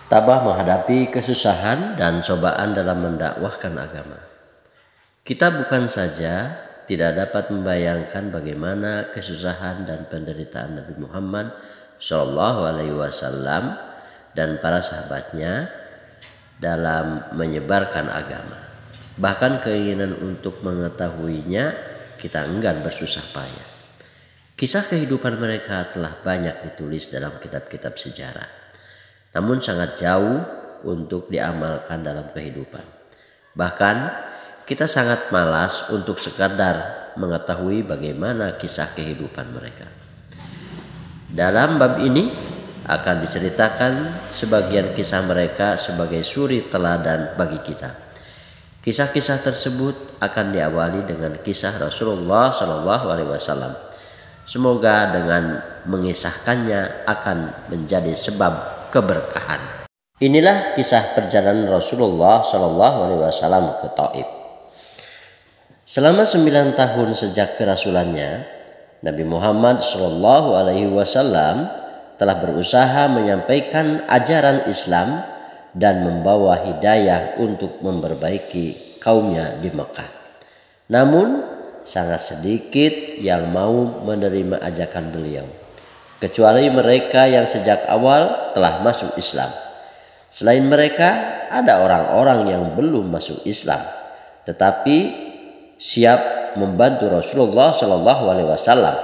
Tabah menghadapi kesusahan dan cobaan dalam mendakwahkan agama. Kita bukan saja tidak dapat membayangkan bagaimana kesusahan dan penderitaan Nabi Muhammad SAW dan para sahabatnya dalam menyebarkan agama. Bahkan keinginan untuk mengetahuinya kita enggan bersusah payah. Kisah kehidupan mereka telah banyak ditulis dalam kitab-kitab sejarah, namun sangat jauh untuk diamalkan dalam kehidupan. Bahkan kita sangat malas untuk sekadar mengetahui bagaimana kisah kehidupan mereka. Dalam bab ini akan diceritakan sebagian kisah mereka sebagai suri teladan bagi kita. Kisah-kisah tersebut akan diawali dengan kisah Rasulullah SAW. Semoga dengan mengisahkannya akan menjadi sebab keberkahan. Inilah kisah perjalanan Rasulullah SAW ke Taif. Selama 9 tahun sejak kerasulannya, Nabi Muhammad SAW telah berusaha menyampaikan ajaran Islam dan membawa hidayah untuk memperbaiki kaumnya di Mekah. Namun sangat sedikit yang mau menerima ajakan beliau, kecuali mereka yang sejak awal telah masuk Islam. Selain mereka, ada orang-orang yang belum masuk Islam, tetapi siap membantu Rasulullah SAW,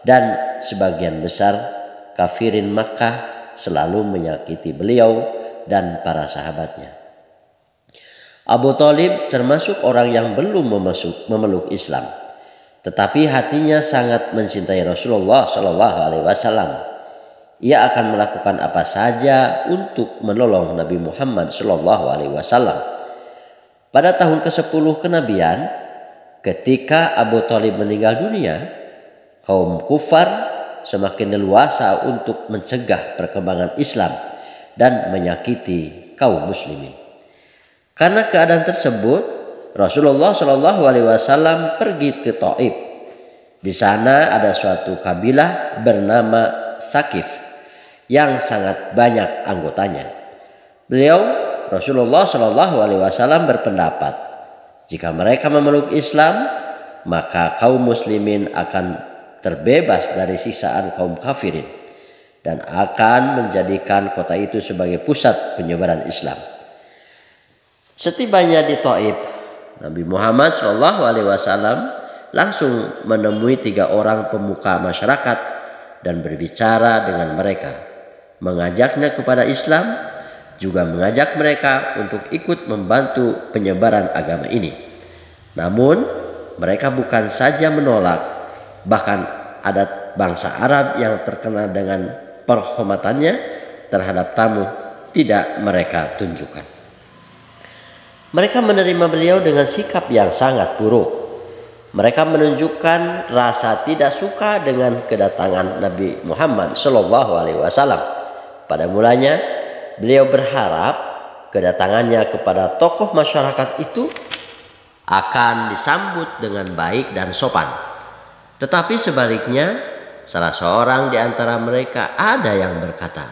dan sebagian besar kafirin Makkah selalu menyakiti beliau dan para sahabatnya. Abu Thalib termasuk orang yang belum memeluk Islam, tetapi hatinya sangat mencintai Rasulullah SAW. Ia akan melakukan apa saja untuk menolong Nabi Muhammad SAW. Pada tahun ke-10 kenabian, ketika Abu Thalib meninggal dunia, kaum kufar semakin leluasa untuk mencegah perkembangan Islam dan menyakiti kaum muslimin. Karena keadaan tersebut, Rasulullah SAW pergi ke Taif. Di sana ada suatu kabilah bernama Sakif yang sangat banyak anggotanya. Beliau Rasulullah SAW berpendapat, jika mereka memeluk Islam, maka kaum muslimin akan terbebas dari siksaan kaum kafirin dan akan menjadikan kota itu sebagai pusat penyebaran Islam. Setibanya di Taif, Nabi Muhammad SAW langsung menemui 3 orang pemuka masyarakat dan berbicara dengan mereka, mengajaknya kepada Islam, juga mengajak mereka untuk ikut membantu penyebaran agama ini. Namun mereka bukan saja menolak, bahkan adat bangsa Arab yang terkenal dengan penghormatannya terhadap tamu tidak mereka tunjukkan. Mereka menerima beliau dengan sikap yang sangat buruk. Mereka menunjukkan rasa tidak suka dengan kedatangan Nabi Muhammad SAW. Pada mulanya beliau berharap kedatangannya kepada tokoh masyarakat itu akan disambut dengan baik dan sopan. Tetapi sebaliknya, salah seorang di antara mereka ada yang berkata,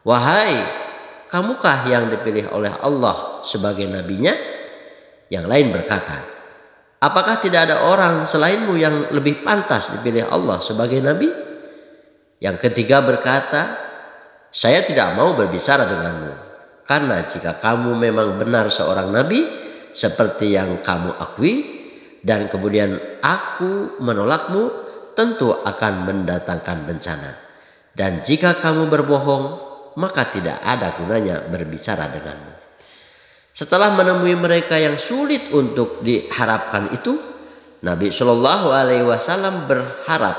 "Wahai, kamukah yang dipilih oleh Allah sebagai nabinya?" Yang lain berkata, "Apakah tidak ada orang selainmu yang lebih pantas dipilih Allah sebagai nabi?" Yang ketiga berkata, "Saya tidak mau berbicara denganmu, karena jika kamu memang benar seorang nabi seperti yang kamu akui, dan kemudian aku menolakmu, tentu akan mendatangkan bencana. Dan jika kamu berbohong, maka tidak ada gunanya berbicara denganmu." Setelah menemui mereka yang sulit untuk diharapkan itu, Nabi SAW berharap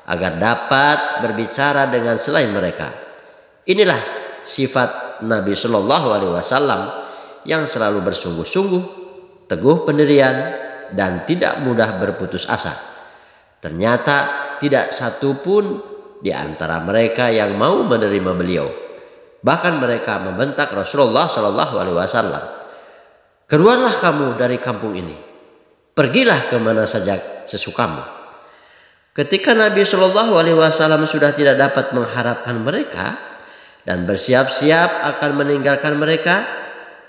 agar dapat berbicara dengan selain mereka. Inilah sifat Nabi SAW yang selalu bersungguh-sungguh, teguh pendirian, dan tidak mudah berputus asa. Ternyata tidak satu pun di antara mereka yang mau menerima beliau. Bahkan mereka membentak Rasulullah SAW, "Keluarlah kamu dari kampung ini. Pergilah kemana saja sesukamu." Ketika Nabi SAW sudah tidak dapat mengharapkan mereka dan bersiap-siap akan meninggalkan mereka,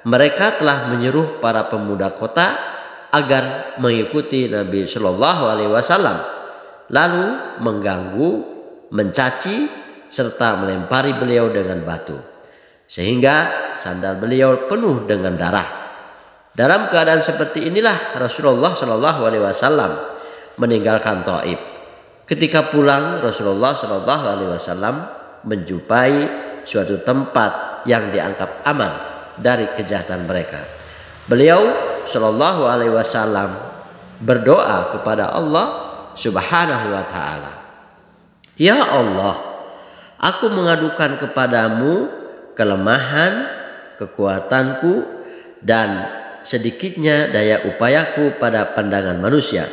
mereka telah menyuruh para pemuda kota agar mengikuti Nabi Shallallahu Alaihi Wasallam, lalu mengganggu, mencaci, serta melempari beliau dengan batu, sehingga sandal beliau penuh dengan darah. Dalam keadaan seperti inilah Rasulullah Shallallahu Alaihi Wasallam meninggalkan Taif. Ketika pulang, Rasulullah Shallallahu Alaihi Wasallam menjumpai suatu tempat yang dianggap aman dari kejahatan mereka. Beliau Shallallahu Alaihi Wasallam berdoa kepada Allah Subhanahu Wa Taala, "Ya Allah, aku mengadukan kepadamu kelemahan, kekuatanku, dan sedikitnya daya upayaku pada pandangan manusia.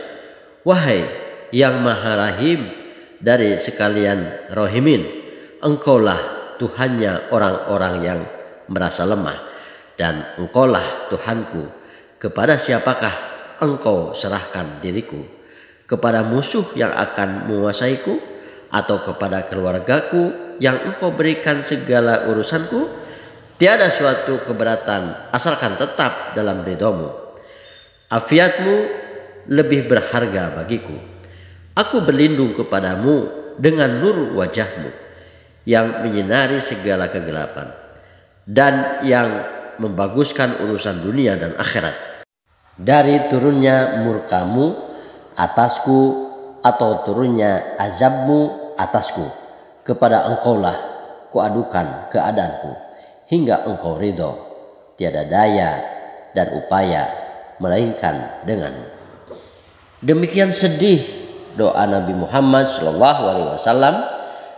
Wahai yang maha rahim dari sekalian rahimin, engkaulah Tuhannya orang-orang yang merasa lemah, dan engkaulah Tuhanku. Kepada siapakah engkau serahkan diriku? Kepada musuh yang akan menguasaiku, atau kepada keluargaku yang engkau berikan segala urusanku? Tiada suatu keberatan asalkan tetap dalam ridhamu. Afiatmu lebih berharga bagiku. Aku berlindung kepadamu dengan nur wajahmu yang menyinari segala kegelapan dan yang membaguskan urusan dunia dan akhirat. Dari turunnya murkamu atasku atau turunnya azabmu atasku, kepada engkaulah kuadukan keadaanku hingga engkau ridho. Tiada daya dan upaya melainkan denganmu." Demikian sedih doa Nabi Muhammad SAW,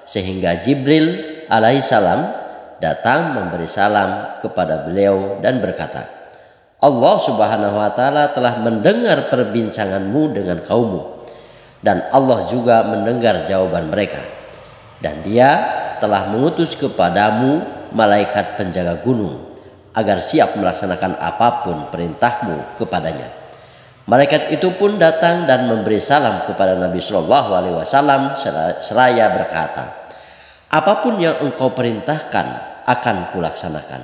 sehingga Jibril alaihissalam datang memberi salam kepada beliau dan berkata, "Allah Subhanahu Wa Taala telah mendengar perbincanganmu dengan kaummu, dan Allah juga mendengar jawaban mereka, dan Dia telah mengutus kepadamu malaikat penjaga gunung agar siap melaksanakan apapun perintahmu kepadanya." Malaikat itu pun datang dan memberi salam kepada Nabi Shallallahu Alaihi Wasallam seraya berkata, "Apapun yang engkau perintahkan akan kulaksanakan.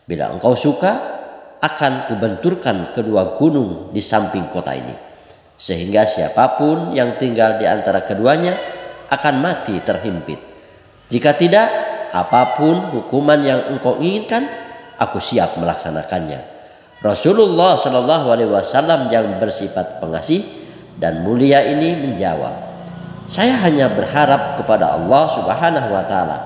Bila engkau suka, akan kubenturkan kedua gunung di samping kota ini, sehingga siapapun yang tinggal di antara keduanya akan mati terhimpit. Jika tidak, apapun hukuman yang engkau inginkan, aku siap melaksanakannya." Rasulullah Shallallahu Alaihi Wasallam yang bersifat pengasih dan mulia ini menjawab, "Saya hanya berharap kepada Allah Subhanahu Wa Taala.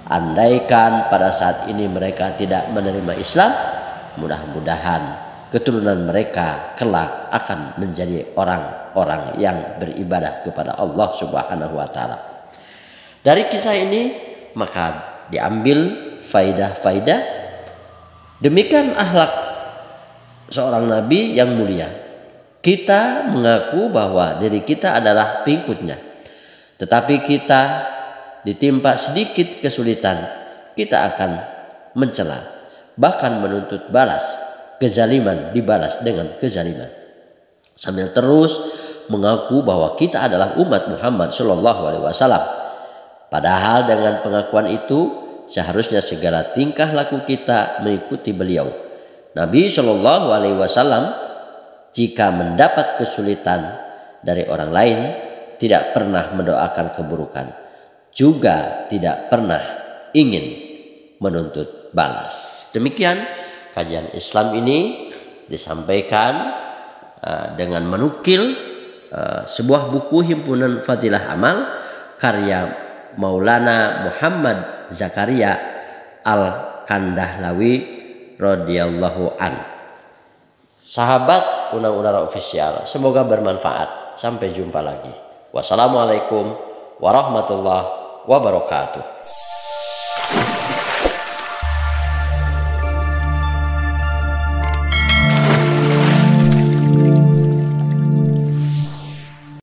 Andaikan pada saat ini mereka tidak menerima Islam, mudah-mudahan keturunan mereka kelak akan menjadi orang-orang yang beribadah kepada Allah Subhanahu Wa Taala." Dari kisah ini maka diambil faidah-faidah. Demikian akhlak seorang nabi yang mulia. Kita mengaku bahwa diri kita adalah pengikutnya, tetapi kita ditimpa sedikit kesulitan, kita akan mencela, bahkan menuntut balas. Kezaliman dibalas dengan kezaliman, sambil terus mengaku bahwa kita adalah umat Muhammad Shallallahu Alaihi Wasallam. Padahal dengan pengakuan itu seharusnya segala tingkah laku kita mengikuti beliau. Nabi Shallallahu Alaihi Wasallam jika mendapat kesulitan dari orang lain tidak pernah mendoakan keburukan, juga tidak pernah ingin menuntut balas. Demikian kajian Islam ini disampaikan dengan menukil sebuah buku himpunan Fadilah Amal karya Maulana Muhammad Zakaria Al-Kandahlawi radhiyallahu an. Sahabat Unang-Unang Official, semoga bermanfaat. Sampai jumpa lagi. Wassalamualaikum warahmatullahi wabarakatuh.